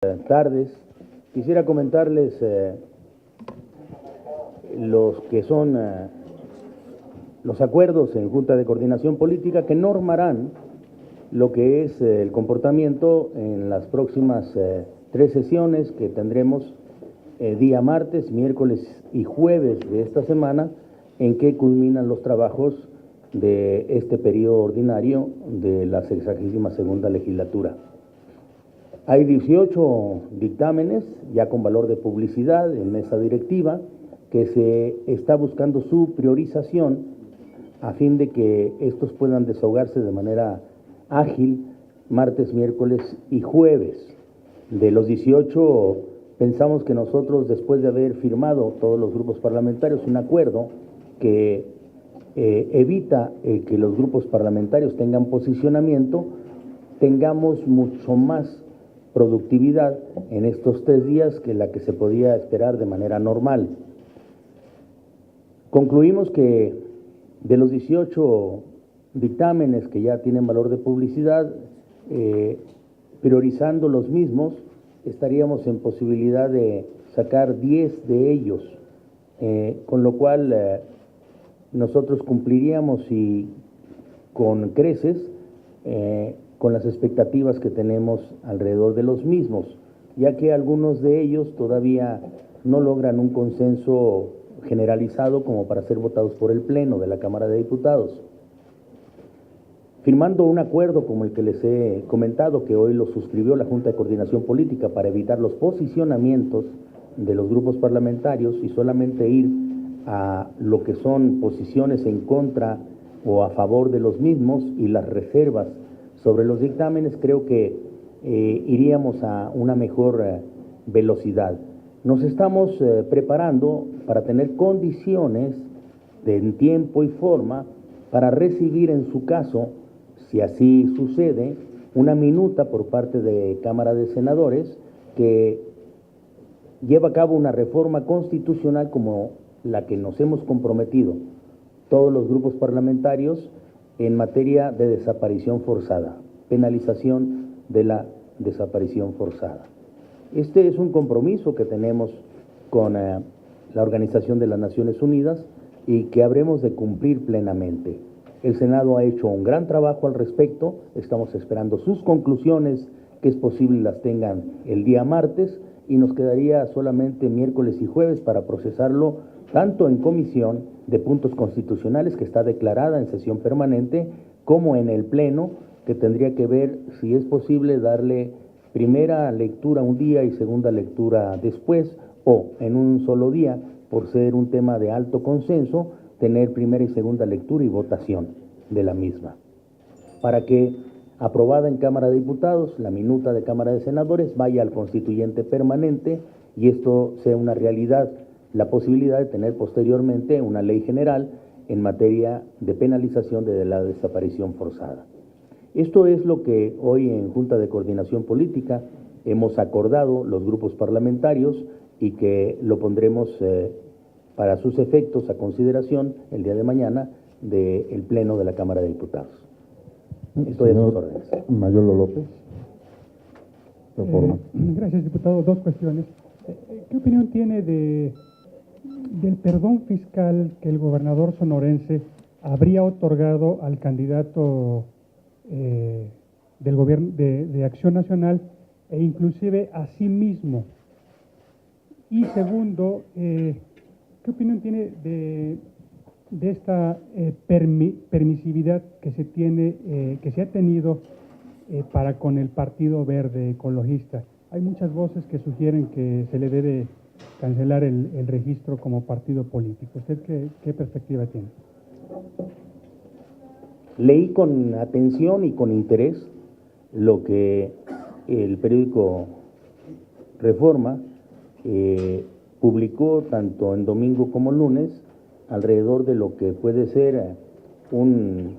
Tardes. Quisiera comentarles los que son los acuerdos en Junta de Coordinación Política que normarán lo que es el comportamiento en las próximas 3 sesiones que tendremos día martes, miércoles y jueves de esta semana, en que culminan los trabajos de este periodo ordinario de la 62ª legislatura. Hay 18 dictámenes ya con valor de publicidad en mesa directiva que se está buscando su priorización a fin de que estos puedan desahogarse de manera ágil martes, miércoles y jueves. De los 18 pensamos que nosotros, después de haber firmado todos los grupos parlamentarios un acuerdo que evita que los grupos parlamentarios tengan posicionamiento, tengamos mucho más productividad en estos 3 días que la que se podía esperar de manera normal. Concluimos que de los 18 dictámenes que ya tienen valor de publicidad, priorizando los mismos, estaríamos en posibilidad de sacar 10 de ellos, con lo cual nosotros cumpliríamos y con creces con las expectativas que tenemos alrededor de los mismos, ya que algunos de ellos todavía no logran un consenso generalizado como para ser votados por el Pleno de la Cámara de Diputados. Firmando un acuerdo como el que les he comentado, que hoy lo suscribió la Junta de Coordinación Política para evitar los posicionamientos de los grupos parlamentarios y solamente ir a lo que son posiciones en contra o a favor de los mismos y las reservas sobre los dictámenes, creo que iríamos a una mejor velocidad. Nos estamos preparando para tener condiciones en tiempo y forma para recibir en su caso, si así sucede, una minuta por parte de Cámara de Senadores que lleva a cabo una reforma constitucional como la que nos hemos comprometido todos los grupos parlamentarios en materia de desaparición forzada, penalización de la desaparición forzada. Este es un compromiso que tenemos con la Organización de las Naciones Unidas y que habremos de cumplir plenamente. El Senado ha hecho un gran trabajo al respecto, estamos esperando sus conclusiones, que es posible las tengan el día martes, y nos quedaría solamente miércoles y jueves para procesarlo tanto en comisión de puntos constitucionales, que está declarada en sesión permanente, como en el Pleno, que tendría que ver si es posible darle primera lectura un día y segunda lectura después, o en un solo día, por ser un tema de alto consenso, tener primera y segunda lectura y votación de la misma, para que, aprobada en Cámara de Diputados, la minuta de Cámara de Senadores vaya al constituyente permanente y esto sea una realidad, la posibilidad de tener posteriormente una ley general en materia de penalización de la desaparición forzada. Esto es lo que hoy en Junta de Coordinación Política hemos acordado los grupos parlamentarios y que lo pondremos para sus efectos a consideración el día de mañana del Pleno de la Cámara de Diputados. Estoy a sus órdenes. Mayolo López. Gracias, diputado. 2 cuestiones. ¿Qué opinión tiene del perdón fiscal que el gobernador sonorense habría otorgado al candidato del gobierno de Acción Nacional e inclusive a sí mismo? Y segundo, ¿qué opinión tiene de esta permisividad que se ha tenido para con el Partido Verde Ecologista? Hay muchas voces que sugieren que se le debe cancelar el registro como partido político. ¿Usted qué perspectiva tiene? Leí con atención y con interés lo que el periódico Reforma publicó tanto en domingo como lunes alrededor de lo que puede ser un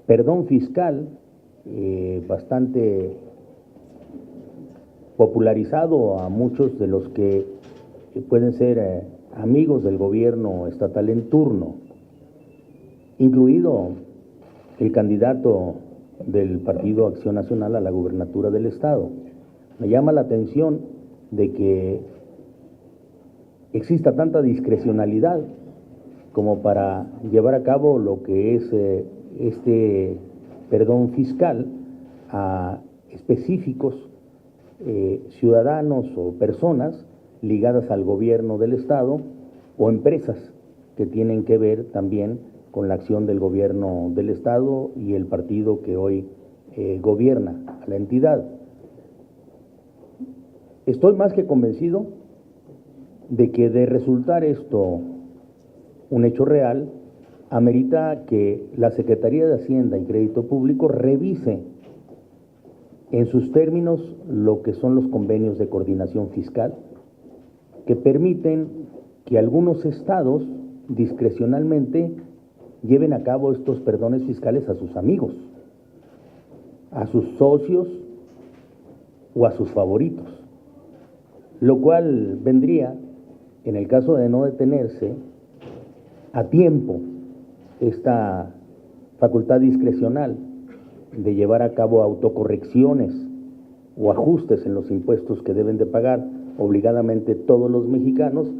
perdón fiscal bastante popularizado a muchos de los que pueden ser amigos del gobierno estatal en turno, incluido el candidato del Partido Acción Nacional a la gubernatura del Estado. Me llama la atención de que exista tanta discrecionalidad como para llevar a cabo lo que es este perdón fiscal a específicos ciudadanos o personas ligadas al gobierno del Estado o empresas que tienen que ver también con la acción del gobierno del Estado y el partido que hoy gobierna a la entidad. Estoy más que convencido de que de resultar esto un hecho real, amerita que la Secretaría de Hacienda y Crédito Público revise en sus términos lo que son los convenios de coordinación fiscal, que permiten que algunos estados discrecionalmente lleven a cabo estos perdones fiscales a sus amigos, a sus socios o a sus favoritos, lo cual vendría, en el caso de no detenerse a tiempo esta facultad discrecional de llevar a cabo autocorrecciones o ajustes en los impuestos que deben de pagar obligadamente todos los mexicanos,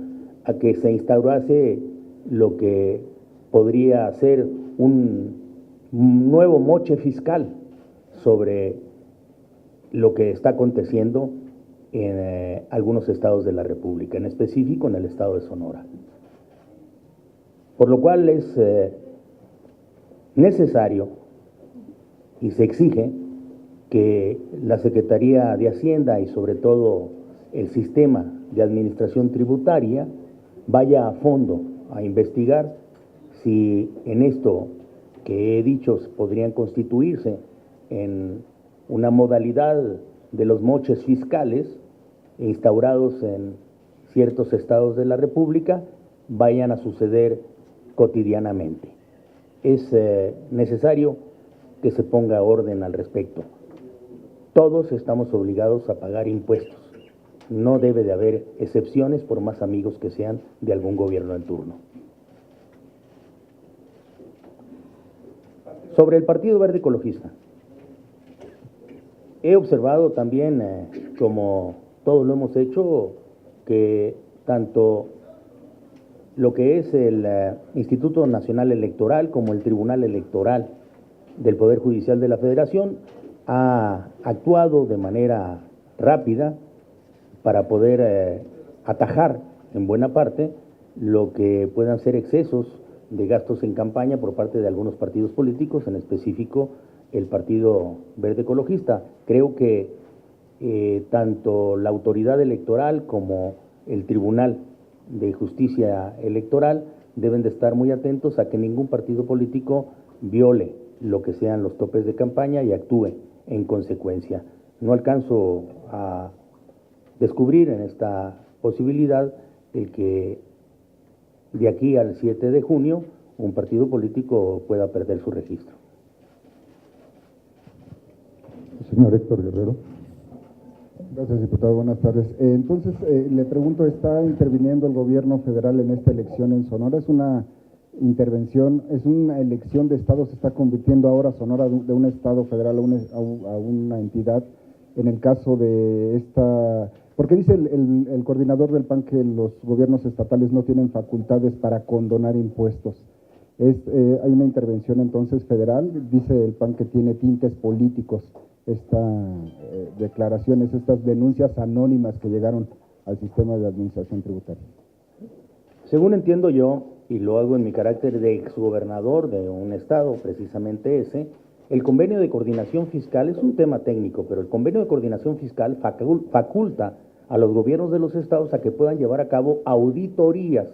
a que se instaurase lo que podría ser un nuevo moche fiscal sobre lo que está aconteciendo en algunos estados de la República, en específico en el estado de Sonora. Por lo cual es necesario y se exige que la Secretaría de Hacienda y sobre todo el sistema de administración tributaria vaya a fondo a investigar si en esto que he dicho podrían constituirse en una modalidad de los moches fiscales instaurados en ciertos estados de la República vayan a suceder cotidianamente. Es necesario que se ponga orden al respecto. Todos estamos obligados a pagar impuestos. No debe de haber excepciones por más amigos que sean de algún gobierno en turno. Sobre el Partido Verde Ecologista, he observado también, como todos lo hemos hecho, que tanto lo que es el Instituto Nacional Electoral como el Tribunal Electoral del Poder Judicial de la Federación ha actuado de manera rápida para poder atajar en buena parte lo que puedan ser excesos de gastos en campaña por parte de algunos partidos políticos, en específico el Partido Verde Ecologista. Creo que tanto la autoridad electoral como el Tribunal de Justicia Electoral deben de estar muy atentos a que ningún partido político viole lo que sean los topes de campaña y actúe en consecuencia. No alcanzo a descubrir en esta posibilidad el que de aquí al 7 de junio un partido político pueda perder su registro. Señor Héctor Guerrero. Gracias, diputado. Buenas tardes. Entonces, le pregunto, ¿está interviniendo el gobierno federal en esta elección en Sonora? ¿Es una intervención, es una elección de estado? ¿Se está convirtiendo ahora Sonora de un estado federal a una entidad? En el caso de esta, porque dice el coordinador del PAN que los gobiernos estatales no tienen facultades para condonar impuestos. Hay una intervención entonces federal, dice el PAN que tiene tintes políticos estas declaraciones, estas denuncias anónimas que llegaron al sistema de administración tributaria. Según entiendo yo, y lo hago en mi carácter de exgobernador de un estado, precisamente ese, el convenio de coordinación fiscal es un tema técnico, pero el convenio de coordinación fiscal faculta a los gobiernos de los estados a que puedan llevar a cabo auditorías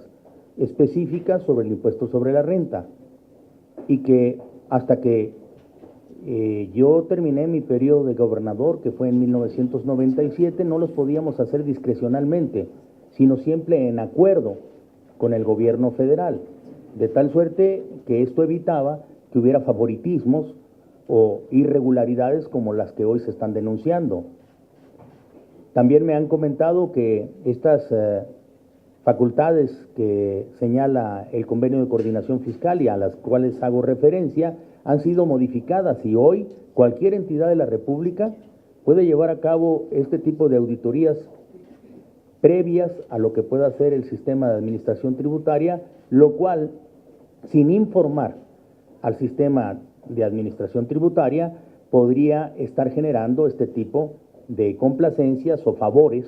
específicas sobre el impuesto sobre la renta, y que hasta que yo terminé mi periodo de gobernador, que fue en 1997, no los podíamos hacer discrecionalmente, sino siempre en acuerdo con el gobierno federal, de tal suerte que esto evitaba que hubiera favoritismos o irregularidades como las que hoy se están denunciando. También me han comentado que estas facultades que señala el convenio de coordinación fiscal y a las cuales hago referencia han sido modificadas, y hoy cualquier entidad de la República puede llevar a cabo este tipo de auditorías previas a lo que pueda hacer el sistema de administración tributaria, lo cual, sin informar al sistema de administración tributaria, podría estar generando este tipo de complacencias o favores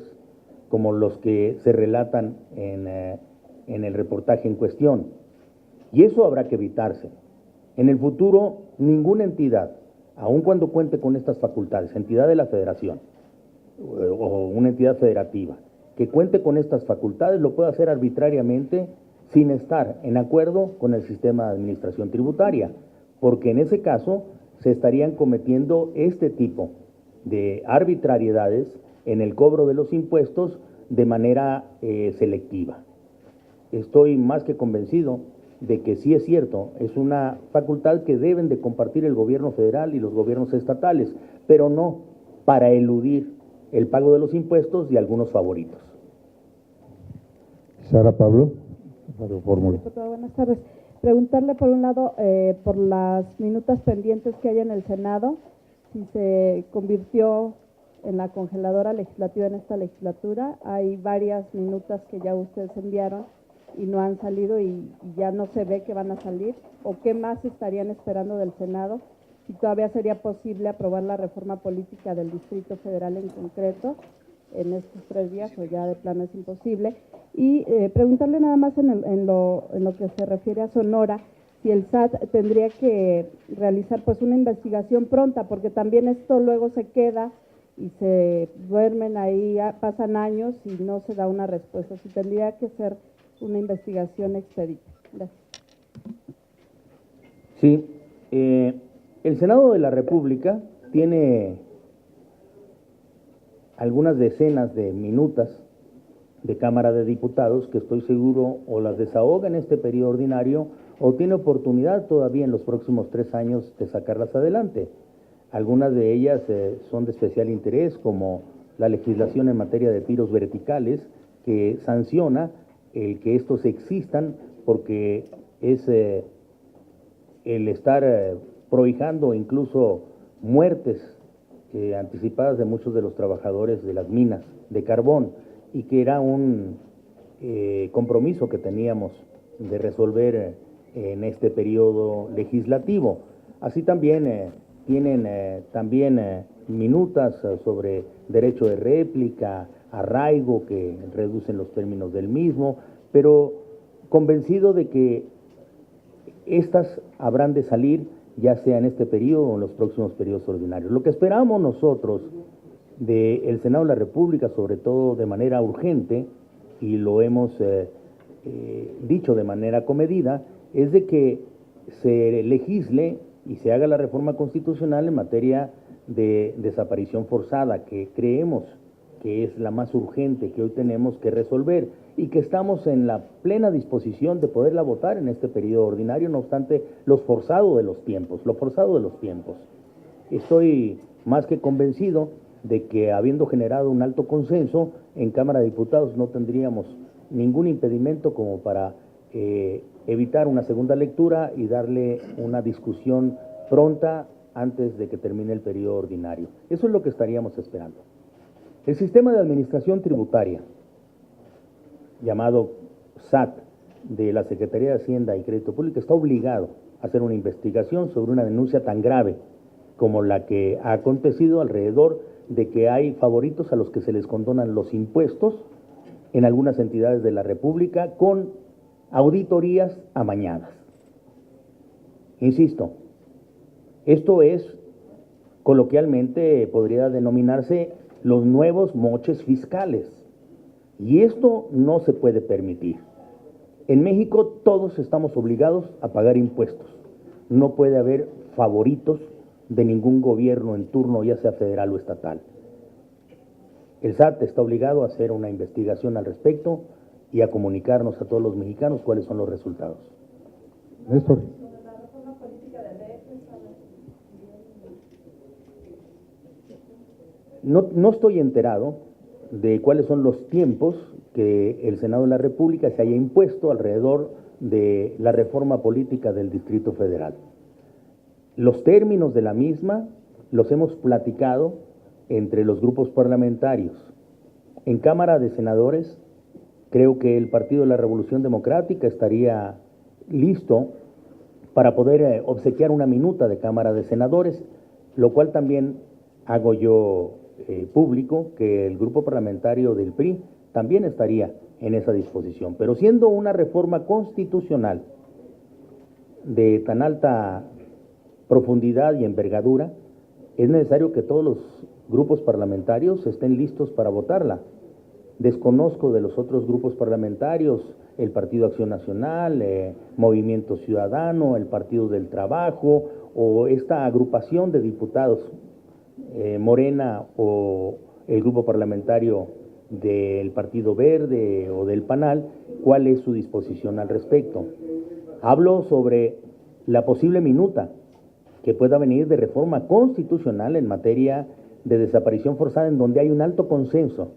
como los que se relatan en el reportaje en cuestión. Y eso habrá que evitarse. En el futuro, ninguna entidad, aun cuando cuente con estas facultades, entidad de la federación o una entidad federativa, que cuente con estas facultades, lo puede hacer arbitrariamente sin estar en acuerdo con el sistema de administración tributaria, porque en ese caso se estarían cometiendo este tipo de arbitrariedades en el cobro de los impuestos de manera selectiva. Estoy más que convencido de que sí es cierto, es una facultad que deben de compartir el gobierno federal y los gobiernos estatales, pero no para eludir el pago de los impuestos y algunos favoritos. Sara Pablo, Radio Fórmula. Diputado, buenas tardes. Preguntarle por un lado, por las minutas pendientes que hay en el Senado, si se convirtió en la congeladora legislativa en esta legislatura. Hay varias minutas que ya ustedes enviaron y no han salido y ya no se ve que van a salir, o qué más estarían esperando del Senado, si todavía sería posible aprobar la reforma política del Distrito Federal en concreto en estos 3 días, o ya de plano es imposible. Y preguntarle nada más en lo que se refiere a Sonora, si el SAT tendría que realizar pues una investigación pronta, porque también esto luego se queda y se duermen ahí, pasan años y no se da una respuesta, si tendría que ser una investigación expedita. Gracias. Sí, el Senado de la República tiene algunas decenas de minutas de Cámara de Diputados que estoy seguro o las desahoga en este periodo ordinario o tiene oportunidad todavía en los próximos 3 años de sacarlas adelante. Algunas de ellas son de especial interés, como la legislación en materia de tiros verticales, que sanciona el que estos existan, porque es el estar prohijando incluso muertes anticipadas de muchos de los trabajadores de las minas de carbón, y que era un compromiso que teníamos de resolver en este periodo legislativo. Así también tienen minutas sobre derecho de réplica, arraigo, que reducen los términos del mismo, pero convencido de que estas habrán de salir ya sea en este periodo o en los próximos periodos ordinarios. Lo que esperamos nosotros del Senado de la República, sobre todo de manera urgente, y lo hemos dicho de manera comedida, es de que se legisle y se haga la reforma constitucional en materia de desaparición forzada, que creemos que es la más urgente que hoy tenemos que resolver y que estamos en la plena disposición de poderla votar en este periodo ordinario, no obstante lo forzado de los tiempos. Estoy más que convencido de que, habiendo generado un alto consenso en Cámara de Diputados, no tendríamos ningún impedimento como para evitar una segunda lectura y darle una discusión pronta antes de que termine el periodo ordinario. Eso es lo que estaríamos esperando. El sistema de administración tributaria, llamado SAT, de la Secretaría de Hacienda y Crédito Público, está obligado a hacer una investigación sobre una denuncia tan grave como la que ha acontecido alrededor de que hay favoritos a los que se les condonan los impuestos en algunas entidades de la República con auditorías amañadas. Insisto, esto es, coloquialmente podría denominarse los nuevos moches fiscales, y esto no se puede permitir. En México todos estamos obligados a pagar impuestos, no puede haber favoritos de ningún gobierno en turno, ya sea federal o estatal. El SAT está obligado a hacer una investigación al respecto y a comunicarnos a todos los mexicanos cuáles son los resultados. Néstor. No estoy enterado de cuáles son los tiempos que el Senado de la República se haya impuesto alrededor de la reforma política del Distrito Federal. Los términos de la misma los hemos platicado entre los grupos parlamentarios. En Cámara de Senadores, creo que el Partido de la Revolución Democrática estaría listo para poder obsequiar una minuta de Cámara de Senadores, lo cual también hago yo público, que el grupo parlamentario del PRI también estaría en esa disposición. Pero siendo una reforma constitucional de tan alta profundidad y envergadura, es necesario que todos los grupos parlamentarios estén listos para votarla. Desconozco de los otros grupos parlamentarios, el Partido Acción Nacional, Movimiento Ciudadano, el Partido del Trabajo o esta agrupación de diputados, Morena o el grupo parlamentario del Partido Verde o del PANAL, ¿cuál es su disposición al respecto? Hablo sobre la posible minuta que pueda venir de reforma constitucional en materia de desaparición forzada, en donde hay un alto consenso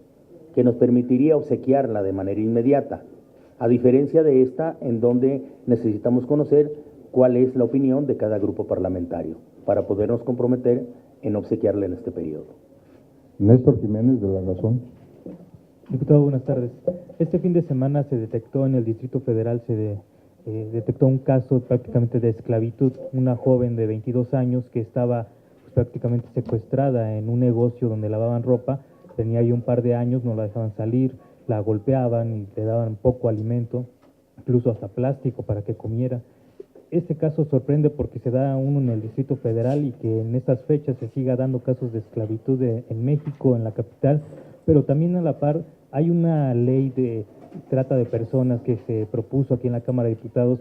que nos permitiría obsequiarla de manera inmediata, a diferencia de esta, en donde necesitamos conocer cuál es la opinión de cada grupo parlamentario para podernos comprometer en obsequiarla en este periodo. Néstor Jiménez, de La Razón. Diputado, buenas tardes. Este fin de semana se detectó en el Distrito Federal, detectó un caso prácticamente de esclavitud, una joven de 22 años que estaba prácticamente secuestrada en un negocio donde lavaban ropa, tenía ahí un par de años, no la dejaban salir, la golpeaban y le daban poco alimento, incluso hasta plástico para que comiera. Este caso sorprende porque se da uno en el Distrito Federal y que en estas fechas se siga dando casos de esclavitud en México, en la capital, pero también a la par hay una ley de trata de personas que se propuso aquí en la Cámara de Diputados,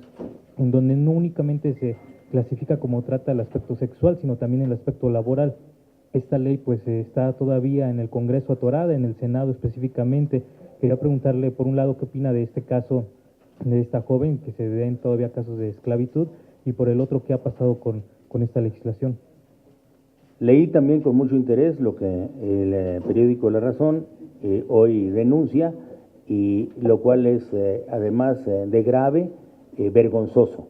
en donde no únicamente se clasifica como trata el aspecto sexual, sino también el aspecto laboral. Esta ley pues está todavía en el Congreso atorada, en el Senado específicamente. Quería preguntarle, por un lado, qué opina de este caso de esta joven, que se den todavía casos de esclavitud, y por el otro, qué ha pasado con esta legislación. Leí también con mucho interés lo que el periódico La Razón hoy denuncia, y lo cual es además de grave, vergonzoso,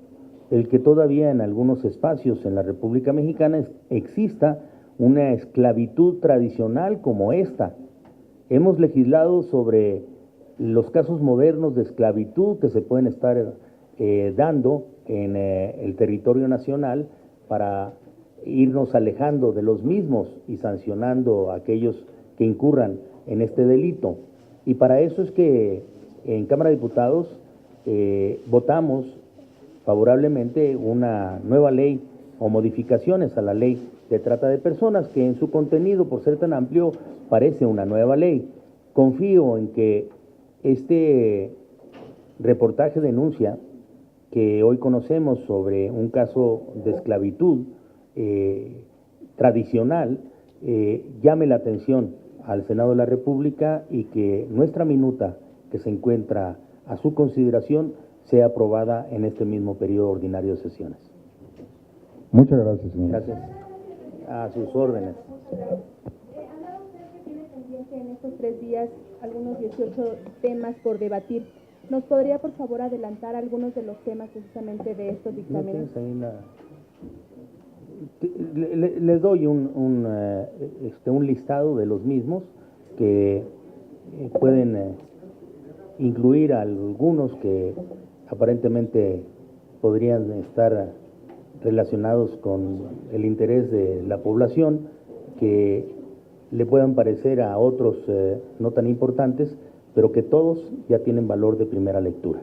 el que todavía en algunos espacios en la República Mexicana exista una esclavitud tradicional como esta. Hemos legislado sobre los casos modernos de esclavitud que se pueden estar dando en el territorio nacional para irnos alejando de los mismos y sancionando a aquellos que incurran en este delito. Y para eso es que en Cámara de Diputados votamos favorablemente una nueva ley o modificaciones a la ley de trata de personas, que en su contenido, por ser tan amplio, parece una nueva ley. Confío en que este reportaje denuncia que hoy conocemos sobre un caso de esclavitud tradicional llame la atención al Senado de la República y que nuestra minuta, que se encuentra a su consideración, sea aprobada en este mismo periodo ordinario de sesiones. Muchas gracias, señor. Gracias. A sus órdenes. Hablaba usted que tiene pendiente en estos 3 días algunos 18 temas por debatir. ¿Nos podría, por favor, adelantar algunos de los temas precisamente de estos dictámenes? Les doy un listado de los mismos que pueden incluir algunos que aparentemente podrían estar relacionados con el interés de la población, que le puedan parecer a otros no tan importantes, pero que todos ya tienen valor de primera lectura.